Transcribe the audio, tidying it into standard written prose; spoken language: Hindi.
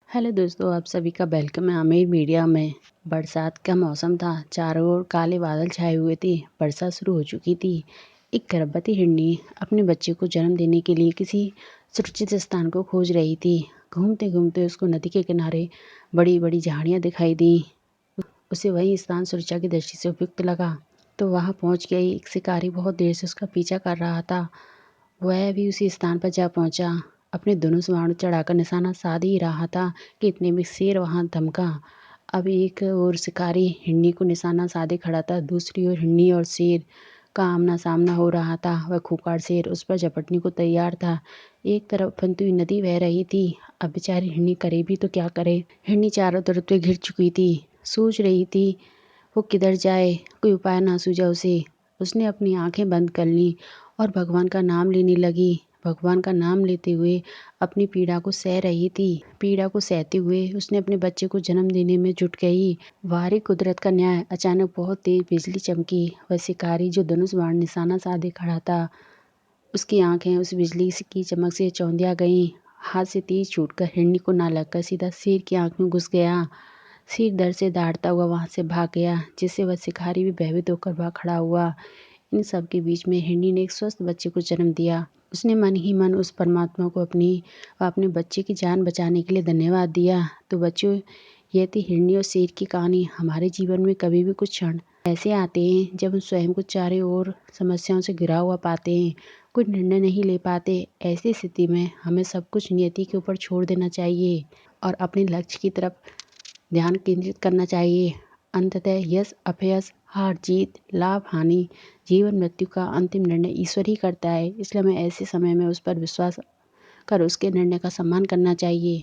हेलो दोस्तों, आप सभी का वेलकम है आमिर मीडिया में। बरसात का मौसम था, चारों ओर काले बादल छाए हुए थे। वर्षा शुरू हो चुकी थी। एक गर्भवती हिरनी अपने बच्चे को जन्म देने के लिए किसी सुरक्षित स्थान को खोज रही थी। घूमते घूमते उसको नदी के किनारे बड़ी बड़ी झाड़ियाँ दिखाई दी। उसे वही स्थान सुरक्षा की दृष्टि से उपयुक्त लगा, तो वहाँ पहुँच गई। एक शिकारी बहुत देर से उसका पीछा कर रहा था। वह भी उसी स्थान पर जा पहुंचा। अपने दोनों बाण चढ़ाकर निशाना साध ही रहा था कि इतने में शेर वहां धमका। अब एक और शिकारी हिरनी को निशाना साधे खड़ा था, दूसरी ओर हिरनी और शेर का आमना सामना हो रहा था। वह खूंखार शेर उस पर झपटने को तैयार था। एक तरफ उफनती हुई नदी बह रही थी। अब बेचारी हिरनी करे भी तो क्या करे। हिरनी चारों तरफ से घिर चुकी थी। सोच रही थी वो किधर जाए, कोई उपाय ना सूझा उसे। उसने अपनी आंखें बंद कर लीं और भगवान का नाम लेने लगी। भगवान का नाम लेते हुए अपनी पीड़ा को सह रही थी। पीड़ा को सहते हुए उसने अपने बच्चे को जन्म देने में जुट गई। वारी कुदरत का न्याय। अचानक बहुत तेज बिजली चमकी। वह शिकारी जो धनुष बाण निशाना साधे खड़ा था, उसकी आंखें उस बिजली की चमक से चौंधिया गईं। हाथ से तीर छूटकर हिरनी को ना लगकर सीधा शेर की आंख में घुस गया। शेर डर से दहाड़ता हुआ वहां से भाग गया, जिससे वह शिकारी भी भयभीत होकर वहां खड़ा हुआ। इन सब के बीच में हिरनी ने एक स्वस्थ बच्चे को जन्म दिया। उसने मन ही मन उस परमात्मा को अपने बच्चे की जान बचाने के लिए धन्यवाद दिया। तो बच्चों, यह थी हिरनी और शेर की कहानी। हमारे जीवन में कभी भी कुछ क्षण ऐसे आते हैं जब हम स्वयं को चारों ओर समस्याओं से घिरा हुआ पाते हैं, कुछ निर्णय नहीं ले पाते। ऐसी स्थिति में हमें सब कुछ नियति के ऊपर छोड़ देना चाहिए और अपने लक्ष्य की तरफ ध्यान केंद्रित करना चाहिए। अंततः यश अपयश, हार जीत, लाभ हानि, जीवन मृत्यु का अंतिम निर्णय ईश्वर ही करता है। इसलिए हमें ऐसे समय में उस पर विश्वास कर उसके निर्णय का सम्मान करना चाहिए।